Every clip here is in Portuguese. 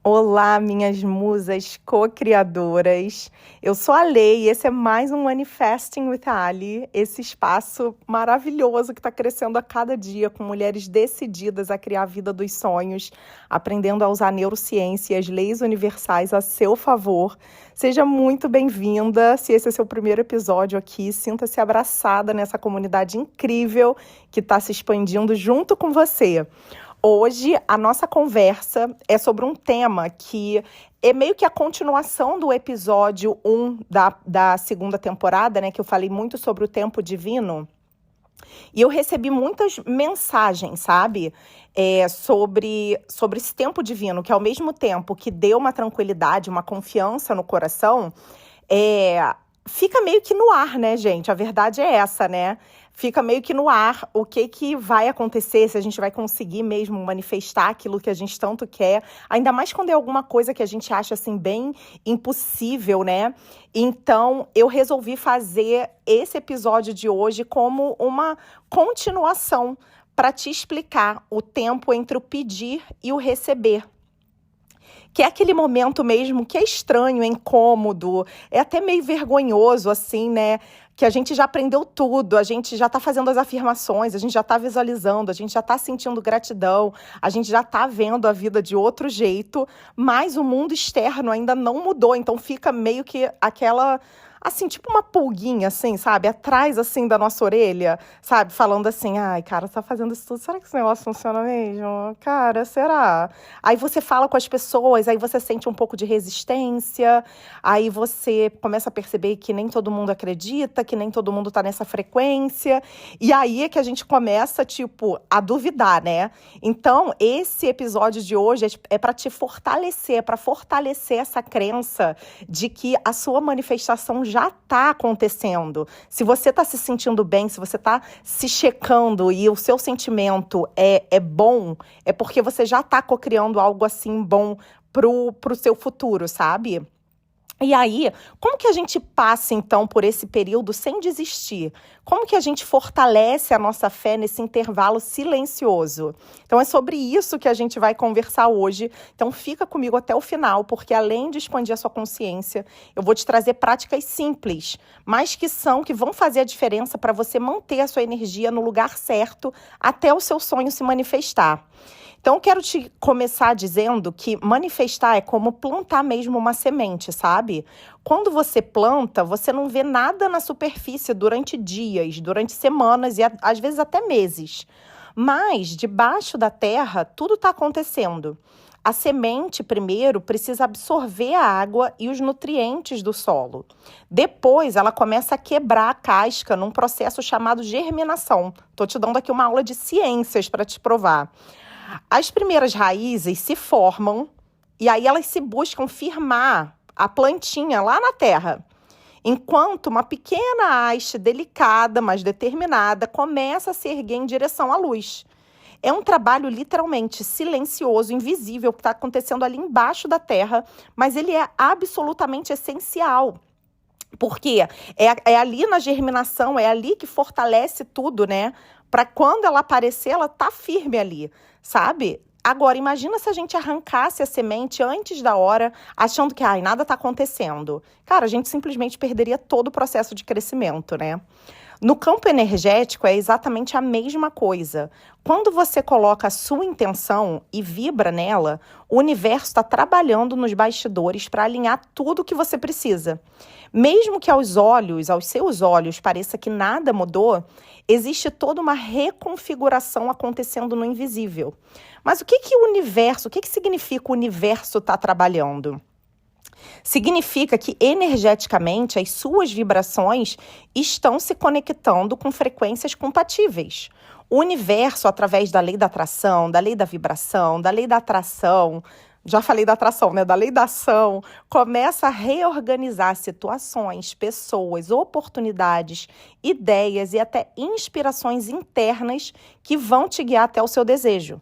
Olá, minhas musas co-criadoras. Eu sou a Lei e esse é mais um Manifesting with Ali, esse espaço maravilhoso que está crescendo a cada dia com mulheres decididas a criar a vida dos sonhos, aprendendo a usar a neurociência e as leis universais a seu favor. Seja muito bem-vinda. Se esse é seu primeiro episódio aqui, sinta-se abraçada nessa comunidade incrível que está se expandindo junto com você. Hoje, a nossa conversa é sobre um tema que é meio que a continuação do episódio 1 da segunda temporada, né? Que eu falei muito sobre o tempo divino. E eu recebi muitas mensagens, sabe? Sobre esse tempo divino, que ao mesmo tempo que deu uma tranquilidade, uma confiança no coração, fica meio que no ar, né, gente? A verdade é essa, né? Fica meio que no ar o que vai acontecer, se a gente vai conseguir mesmo manifestar aquilo que a gente tanto quer, ainda mais quando é alguma coisa que a gente acha, assim, bem impossível, né? Então, eu resolvi fazer esse episódio de hoje como uma continuação para te explicar o tempo entre o pedir e o receber. Que é aquele momento mesmo que é estranho, é incômodo, é até meio vergonhoso, assim, né? Que a gente já aprendeu tudo, a gente já tá fazendo as afirmações, a gente já tá visualizando, a gente já tá sentindo gratidão, a gente já tá vendo a vida de outro jeito, mas o mundo externo ainda não mudou, então fica meio que aquela... assim, tipo uma pulguinha, assim, sabe? Atrás, assim, da nossa orelha, sabe? Falando assim, ai, cara, você tá fazendo isso tudo, será que esse negócio funciona mesmo? Cara, será? Aí você fala com as pessoas, aí você sente um pouco de resistência, aí você começa a perceber que nem todo mundo acredita, que nem todo mundo tá nessa frequência, e aí é que a gente começa, tipo, a duvidar, né? Então, esse episódio de hoje é para te fortalecer, é para fortalecer essa crença de que a sua manifestação já está acontecendo. Se você está se sentindo bem, se você está se checando e o seu sentimento é bom, é porque você já está cocriando algo assim bom pro seu futuro, sabe? E aí, como que a gente passa, então, por esse período sem desistir? Como que a gente fortalece a nossa fé nesse intervalo silencioso? Então, é sobre isso que a gente vai conversar hoje. Então, fica comigo até o final, porque além de expandir a sua consciência, eu vou te trazer práticas simples, mas que vão fazer a diferença para você manter a sua energia no lugar certo até o seu sonho se manifestar. Então, eu quero te começar dizendo que manifestar é como plantar mesmo uma semente, sabe? Quando você planta, você não vê nada na superfície durante dias, durante semanas e às vezes até meses. Mas, debaixo da terra, tudo está acontecendo. A semente, primeiro, precisa absorver a água e os nutrientes do solo. Depois, ela começa a quebrar a casca num processo chamado germinação. Estou te dando aqui uma aula de ciências para te provar. As primeiras raízes se formam e aí elas se buscam firmar a plantinha lá na terra. Enquanto uma pequena haste delicada, mas determinada, começa a se erguer em direção à luz. É um trabalho literalmente silencioso, invisível, que está acontecendo ali embaixo da terra, mas ele é absolutamente essencial. Porque é ali na germinação, é ali que fortalece tudo, né? Para quando ela aparecer, ela tá firme ali, sabe? Agora, imagina se a gente arrancasse a semente antes da hora, achando que nada tá acontecendo. Cara, a gente simplesmente perderia todo o processo de crescimento, né? No campo energético é exatamente a mesma coisa. Quando você coloca a sua intenção e vibra nela, o universo está trabalhando nos bastidores para alinhar tudo o que você precisa. Mesmo que aos seus olhos, pareça que nada mudou, existe toda uma reconfiguração acontecendo no invisível. Mas o que significa o universo estar trabalhando? Significa que energeticamente as suas vibrações estão se conectando com frequências compatíveis. O universo, através da lei da atração, da lei da vibração, da lei da atração, já falei da atração, né? Da lei da ação, começa a reorganizar situações, pessoas, oportunidades, ideias e até inspirações internas que vão te guiar até o seu desejo.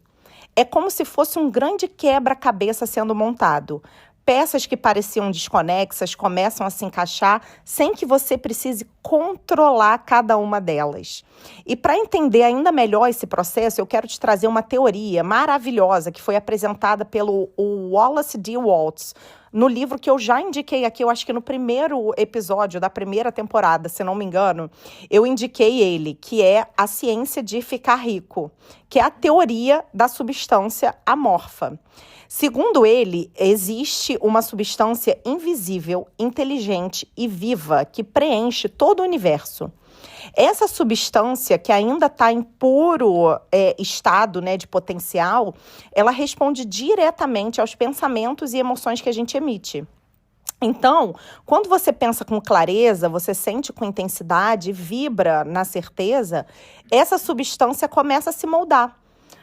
É como se fosse um grande quebra-cabeça sendo montado. Peças que pareciam desconexas começam a se encaixar sem que você precise controlar cada uma delas. E para entender ainda melhor esse processo, eu quero te trazer uma teoria maravilhosa que foi apresentada pelo Wallace D. Waltz, no livro que eu já indiquei aqui, eu acho que no primeiro episódio da primeira temporada, se não me engano, eu indiquei ele, que é A Ciência de Ficar Rico, que é a teoria da substância amorfa. Segundo ele, existe uma substância invisível, inteligente e viva que preenche todo o universo. Essa substância, que ainda está em puro estado, né, de potencial, ela responde diretamente aos pensamentos e emoções que a gente emite. Então, quando você pensa com clareza, você sente com intensidade, vibra na certeza, essa substância começa a se moldar,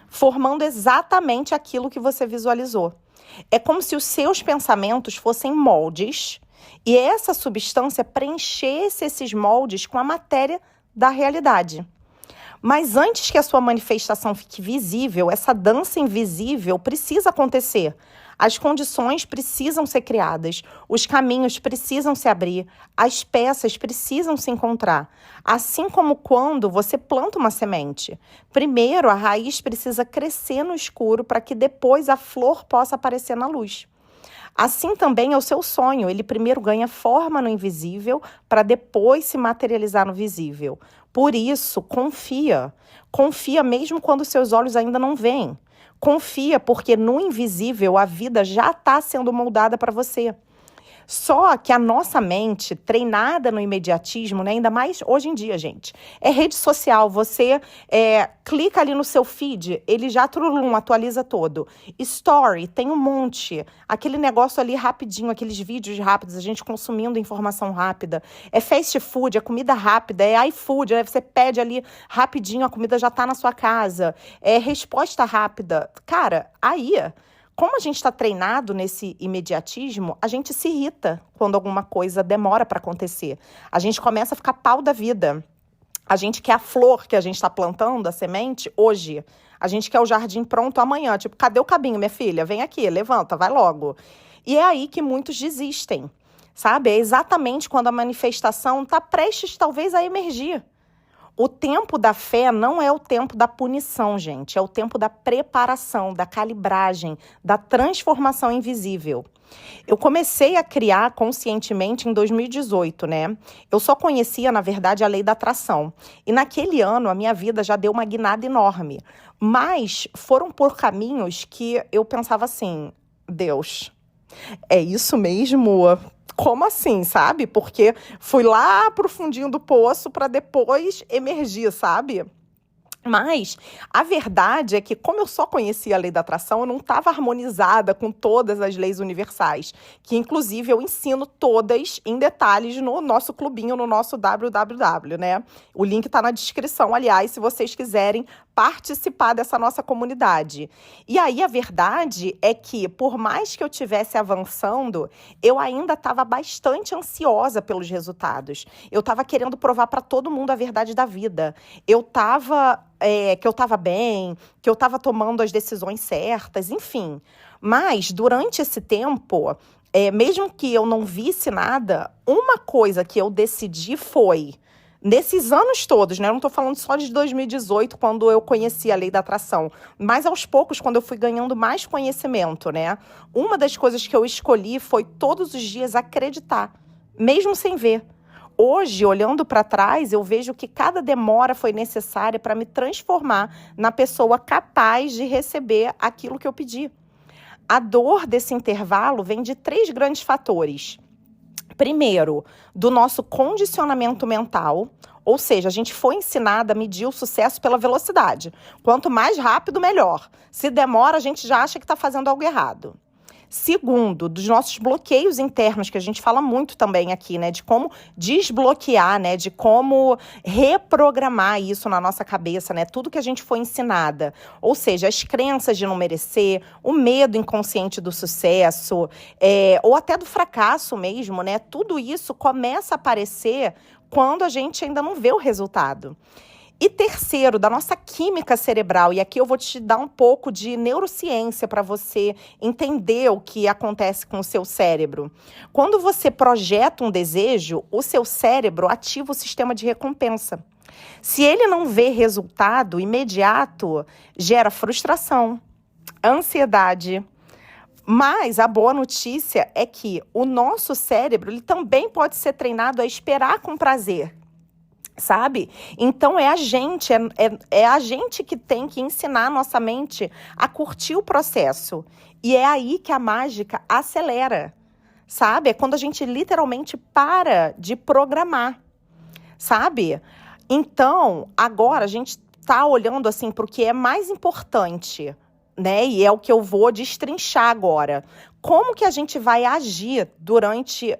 formando exatamente aquilo que você visualizou. É como se os seus pensamentos fossem moldes e essa substância preenchesse esses moldes com a matéria da realidade. Mas antes que a sua manifestação fique visível, essa dança invisível precisa acontecer. As condições precisam ser criadas, os caminhos precisam se abrir, as peças precisam se encontrar. Assim como quando você planta uma semente. Primeiro, a raiz precisa crescer no escuro para que depois a flor possa aparecer na luz. Assim também é o seu sonho. Ele primeiro ganha forma no invisível para depois se materializar no visível. Por isso, confia. Confia mesmo quando seus olhos ainda não veem. Confia porque no invisível a vida já está sendo moldada para você. Só que a nossa mente, treinada no imediatismo, né, ainda mais hoje em dia, gente, é rede social. Você clica ali no seu feed, ele já atualiza todo. Story, tem um monte. Aquele negócio ali rapidinho, aqueles vídeos rápidos, a gente consumindo informação rápida. É fast food, é comida rápida, é iFood, né? Você pede ali rapidinho, a comida já está na sua casa. É resposta rápida. Cara, aí... Como a gente está treinado nesse imediatismo, a gente se irrita quando alguma coisa demora para acontecer. A gente começa a ficar pau da vida. A gente quer a flor que a gente está plantando, a semente, hoje. A gente quer o jardim pronto amanhã. Tipo, cadê o cabinho, minha filha? Vem aqui, levanta, vai logo. E é aí que muitos desistem, sabe? É exatamente quando a manifestação está prestes, talvez, a emergir. O tempo da fé não é o tempo da punição, gente. É o tempo da preparação, da calibragem, da transformação invisível. Eu comecei a criar conscientemente em 2018, né? Eu só conhecia, na verdade, a lei da atração. E naquele ano, a minha vida já deu uma guinada enorme. Mas foram por caminhos que eu pensava assim, Deus, é isso mesmo? Como assim, sabe? Porque fui lá pro fundinho do poço para depois emergir, sabe? Mas a verdade é que, como eu só conhecia a lei da atração, eu não estava harmonizada com todas as leis universais, que inclusive eu ensino todas em detalhes no nosso clubinho, no nosso www, né? O link está na descrição, aliás, se vocês quiserem participar dessa nossa comunidade. E aí a verdade é que, por mais que eu estivesse avançando, eu ainda estava bastante ansiosa pelos resultados. Eu estava querendo provar para todo mundo a verdade da vida. Eu estava... que eu estava bem, que eu estava tomando as decisões certas, enfim. Mas, durante esse tempo, mesmo que eu não visse nada, uma coisa que eu decidi foi, nesses anos todos, né? Eu não estou falando só de 2018, quando eu conheci a lei da atração, mas aos poucos, quando eu fui ganhando mais conhecimento, né? Uma das coisas que eu escolhi foi todos os dias acreditar, mesmo sem ver. Hoje, olhando para trás, eu vejo que cada demora foi necessária para me transformar na pessoa capaz de receber aquilo que eu pedi. A dor desse intervalo vem de 3 grandes fatores. Primeiro, do nosso condicionamento mental, ou seja, a gente foi ensinada a medir o sucesso pela velocidade. Quanto mais rápido, melhor. Se demora, a gente já acha que está fazendo algo errado. Segundo, dos nossos bloqueios internos, que a gente fala muito também aqui, né? De como desbloquear, né? De como reprogramar isso na nossa cabeça, né? Tudo que a gente foi ensinada. Ou seja, as crenças de não merecer, o medo inconsciente do sucesso, ou até do fracasso mesmo, né? Tudo isso começa a aparecer quando a gente ainda não vê o resultado. E terceiro, da nossa química cerebral, e aqui eu vou te dar um pouco de neurociência para você entender o que acontece com o seu cérebro. Quando você projeta um desejo, o seu cérebro ativa o sistema de recompensa. Se ele não vê resultado imediato, gera frustração, ansiedade. Mas a boa notícia é que o nosso cérebro ele também pode ser treinado a esperar com prazer. Sabe? Então é a gente que tem que ensinar a nossa mente a curtir o processo. E é aí que a mágica acelera, sabe? É quando a gente literalmente para de programar, sabe? Então, agora a gente tá olhando assim para o que é mais importante, né? E é o que eu vou destrinchar agora. Como que a gente vai agir durante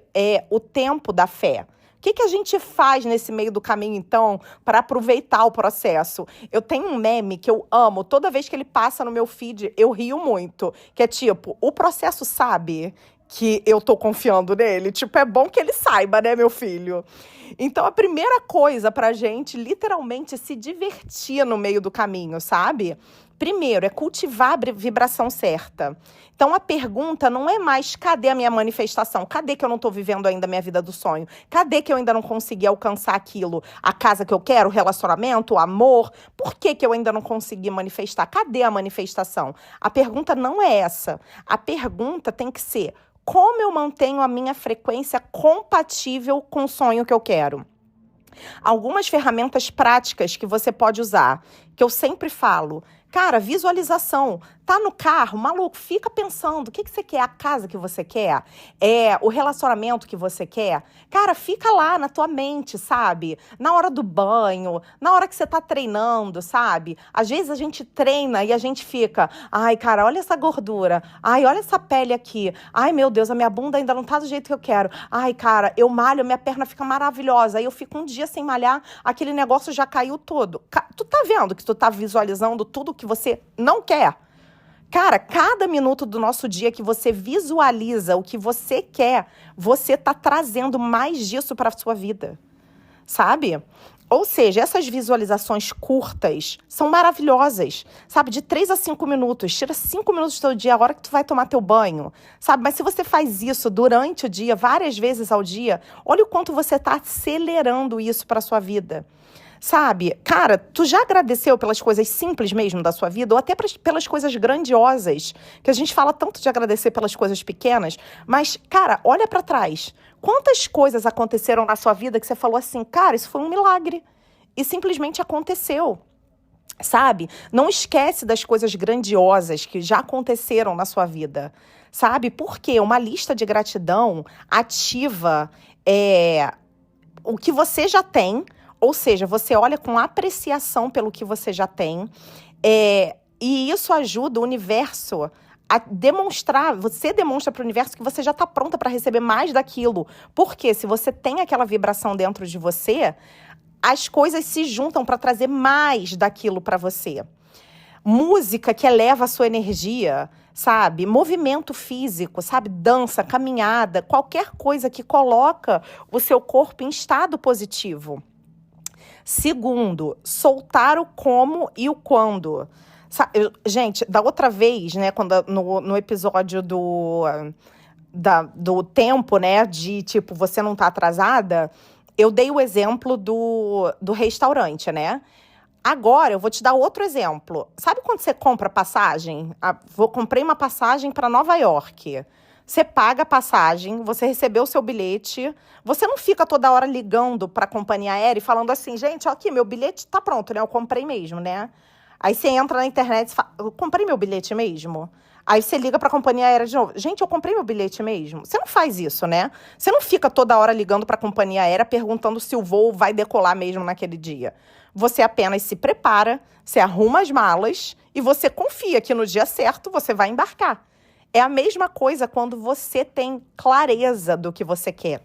o tempo da fé? O que a gente faz nesse meio do caminho, então, para aproveitar o processo? Eu tenho um meme que eu amo. Toda vez que ele passa no meu feed, eu rio muito. Que é tipo, o processo sabe que eu tô confiando nele. Tipo, é bom que ele saiba, né, meu filho? Então, a primeira coisa pra gente, literalmente, se divertir no meio do caminho, sabe? Primeiro, é cultivar a vibração certa. Então, a pergunta não é mais cadê a minha manifestação? Cadê que eu não estou vivendo ainda a minha vida do sonho? Cadê que eu ainda não consegui alcançar aquilo? A casa que eu quero, o relacionamento, o amor? Por que eu ainda não consegui manifestar? Cadê a manifestação? A pergunta não é essa. A pergunta tem que ser: como eu mantenho a minha frequência compatível com o sonho que eu quero? Algumas ferramentas práticas que você pode usar, que eu sempre falo. Cara, visualização. Tá no carro, maluco, fica pensando. O que você quer? A casa que você quer? O relacionamento que você quer? Cara, fica lá na tua mente, sabe? Na hora do banho, na hora que você tá treinando, sabe? Às vezes a gente treina e a gente fica, ai, cara, olha essa gordura. Ai, olha essa pele aqui. Ai, meu Deus, a minha bunda ainda não tá do jeito que eu quero. Ai, cara, eu malho, minha perna fica maravilhosa. Aí eu fico um dia sem malhar, aquele negócio já caiu todo. Tu tá vendo que tu tá visualizando tudo que você não quer? Cara, cada minuto do nosso dia que você visualiza o que você quer, você tá trazendo mais disso para a sua vida, sabe? Ou seja, essas visualizações curtas são maravilhosas, sabe? De 3 a 5 minutos. Tira 5 minutos do teu dia, a hora que tu vai tomar teu banho, sabe? Mas se você faz isso durante o dia, várias vezes ao dia, olha o quanto você tá acelerando isso para sua vida. Sabe, cara, tu já agradeceu pelas coisas simples mesmo da sua vida ou até pelas coisas grandiosas? Que a gente fala tanto de agradecer pelas coisas pequenas, mas, cara, olha pra trás. Quantas coisas aconteceram na sua vida que você falou assim, cara, isso foi um milagre e simplesmente aconteceu, sabe? Não esquece das coisas grandiosas que já aconteceram na sua vida, sabe? Porque uma lista de gratidão ativa o que você já tem. Ou seja, você olha com apreciação pelo que você já tem, e isso ajuda o universo a demonstrar, você demonstra para o universo que você já está pronta para receber mais daquilo. Porque se você tem aquela vibração dentro de você, as coisas se juntam para trazer mais daquilo para você. Música que eleva a sua energia, sabe? Movimento físico, sabe? Dança, caminhada, qualquer coisa que coloca o seu corpo em estado positivo. Segundo, soltar o como e o quando. Gente, da outra vez, né, quando, no episódio do tempo, né, de tipo, você não tá atrasada, eu dei o exemplo do restaurante, né? Agora, eu vou te dar outro exemplo. Sabe quando você compra passagem? Comprei uma passagem para Nova York. Você paga a passagem, você recebeu o seu bilhete, você não fica toda hora ligando para a companhia aérea e falando assim, gente, ó, aqui, meu bilhete tá pronto, né? Eu comprei mesmo, né? Aí você entra na internet e fala, eu comprei meu bilhete mesmo? Aí você liga para a companhia aérea de novo, gente, eu comprei meu bilhete mesmo? Você não faz isso, né? Você não fica toda hora ligando para a companhia aérea perguntando se o voo vai decolar mesmo naquele dia. Você apenas se prepara, você arruma as malas e você confia que no dia certo você vai embarcar. É a mesma coisa quando você tem clareza do que você quer.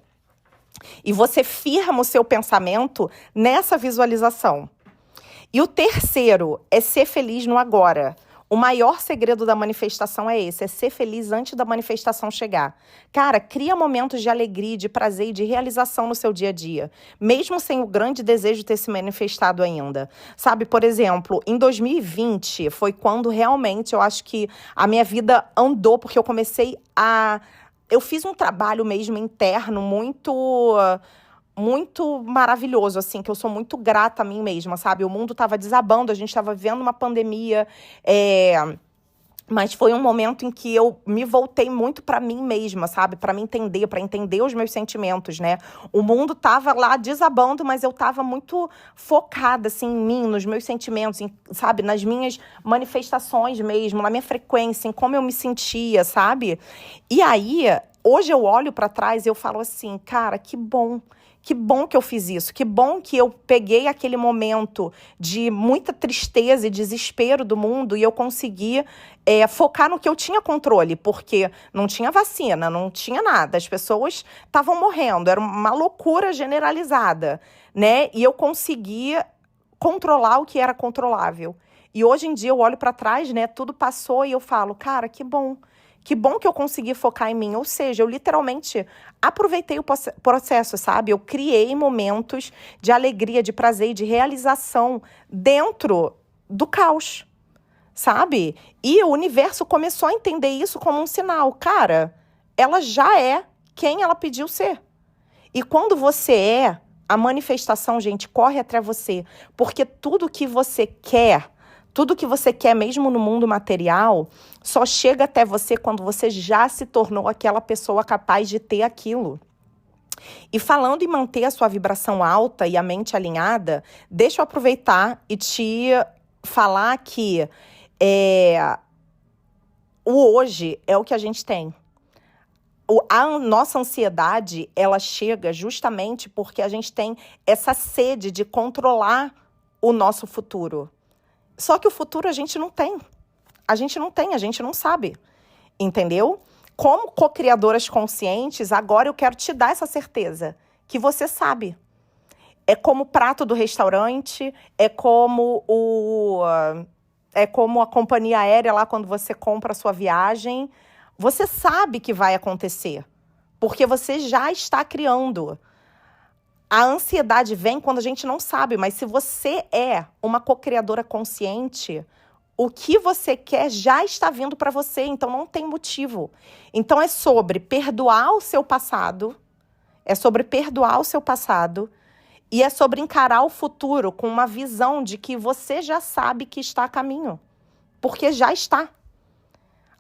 E você firma o seu pensamento nessa visualização. E o terceiro é ser feliz no agora. O maior segredo da manifestação é esse, é ser feliz antes da manifestação chegar. Cara, cria momentos de alegria, de prazer e de realização no seu dia a dia, mesmo sem o grande desejo de ter se manifestado ainda. Sabe, por exemplo, em 2020 foi quando realmente eu acho que a minha vida andou, porque eu comecei a... Eu fiz um trabalho mesmo interno muito maravilhoso, assim, que eu sou muito grata a mim mesma, sabe? O mundo estava desabando, a gente estava vivendo uma pandemia, mas foi um momento em que eu me voltei muito para mim mesma, sabe? Para entender os meus sentimentos, né? O mundo tava lá desabando, mas eu tava muito focada, assim, em mim, nos meus sentimentos, sabe? Nas minhas manifestações mesmo, na minha frequência, em como eu me sentia, sabe? E aí, hoje eu olho para trás e eu falo assim, cara, que bom. Que bom que eu fiz isso, que bom que eu peguei aquele momento de muita tristeza e desespero do mundo e eu consegui focar no que eu tinha controle, porque não tinha vacina, não tinha nada, as pessoas estavam morrendo, era uma loucura generalizada, né? E eu consegui controlar o que era controlável. E hoje em dia eu olho para trás, né? Tudo passou e eu falo, cara, que bom. Que bom que eu consegui focar em mim. Ou seja, eu literalmente aproveitei o processo, sabe? Eu criei momentos de alegria, de prazer e de realização dentro do caos, sabe? E o universo começou a entender isso como um sinal. Cara, ela já é quem ela pediu ser. E quando você é, a manifestação, gente, corre atrás de você. Porque tudo que você quer mesmo no mundo material, só chega até você quando você já se tornou aquela pessoa capaz de ter aquilo. E falando em manter a sua vibração alta e a mente alinhada, deixa eu aproveitar e te falar que o hoje é o que a gente tem. A nossa ansiedade, ela chega justamente porque a gente tem essa sede de controlar o nosso futuro. Só que o futuro a gente não tem. A gente não sabe. Entendeu? Como co-criadoras conscientes, agora eu quero te dar essa certeza que você sabe. É como o prato do restaurante, é como a companhia aérea lá quando você compra a sua viagem. Você sabe que vai acontecer, porque você já está criando. A ansiedade vem quando a gente não sabe, mas se você é uma co-criadora consciente, o que você quer já está vindo para você, então não tem motivo. Então é sobre perdoar o seu passado, e é sobre encarar o futuro com uma visão de que você já sabe que está a caminho, porque já está.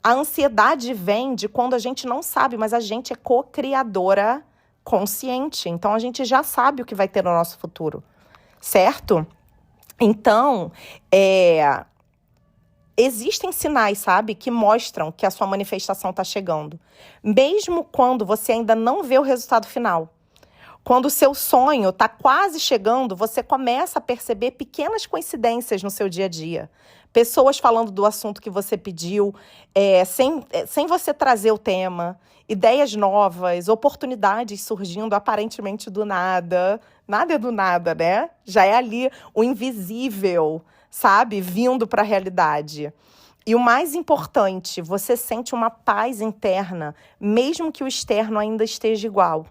A ansiedade vem de quando a gente não sabe, mas a gente é co-criadora consciente. Então, a gente já sabe o que vai ter no nosso futuro, certo? Então, existem sinais, sabe, que mostram que a sua manifestação está chegando. Mesmo quando você ainda não vê o resultado final. Quando o seu sonho está quase chegando, você começa a perceber pequenas coincidências no seu dia a dia. Pessoas falando do assunto que você pediu, sem você trazer o tema. Ideias novas, oportunidades surgindo aparentemente do nada. Nada é do nada, né? Já é ali o invisível, sabe? Vindo para a realidade. E o mais importante, você sente uma paz interna, mesmo que o externo ainda esteja igual.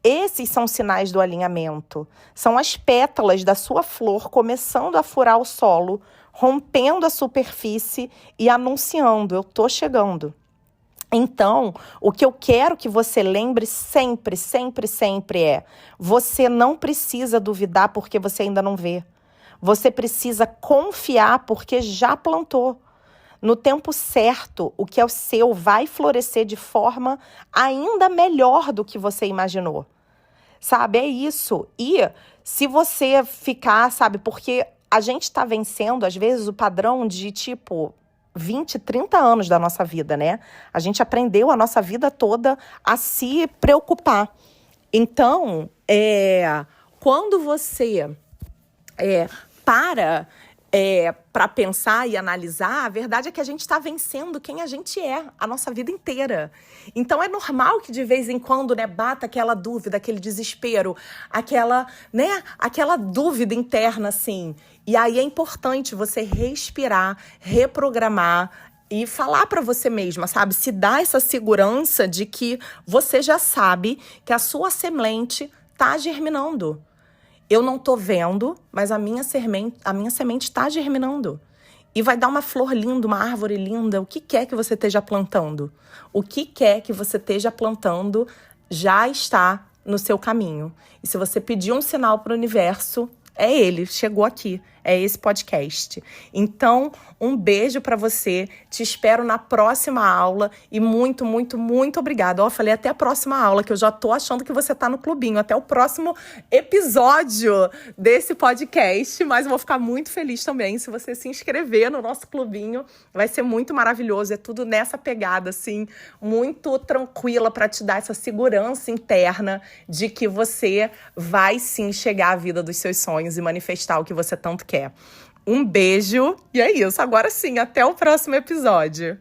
Esses são sinais do alinhamento. São as pétalas da sua flor começando a furar o solo, rompendo a superfície e anunciando, eu tô chegando. Então, o que eu quero que você lembre sempre, sempre, sempre é: você não precisa duvidar porque você ainda não vê. Você precisa confiar porque já plantou. No tempo certo, o que é o seu vai florescer de forma ainda melhor do que você imaginou. Sabe, é isso. E se você ficar, sabe, porque a gente está vencendo, às vezes, o padrão de, 20, 30 anos da nossa vida, né? A gente aprendeu a nossa vida toda a se preocupar. Então, quando você para para pensar e analisar, a verdade é que a gente está vencendo quem a gente é a nossa vida inteira. Então é normal que de vez em quando, né, bata aquela dúvida, aquele desespero, aquela dúvida interna, assim. E aí é importante você respirar, reprogramar e falar para você mesma, sabe? Se dá essa segurança de que você já sabe que a sua semente está germinando. Eu não tô vendo, mas a minha semente está germinando. E vai dar uma flor linda, uma árvore linda. O que quer que você esteja plantando? O que quer que você esteja plantando já está no seu caminho. E se você pedir um sinal para o universo, é ele, chegou aqui. É esse podcast. Então, um beijo para você. Te espero na próxima aula. E muito, muito, muito obrigada. Ó, falei até a próxima aula, que eu já tô achando que você tá no clubinho. Até o próximo episódio desse podcast. Mas eu vou ficar muito feliz também se você se inscrever no nosso clubinho. Vai ser muito maravilhoso. É tudo nessa pegada, assim, muito tranquila para te dar essa segurança interna de que você vai sim chegar à vida dos seus sonhos e manifestar o que você tanto quer. Um beijo e é isso. Agora sim, até o próximo episódio.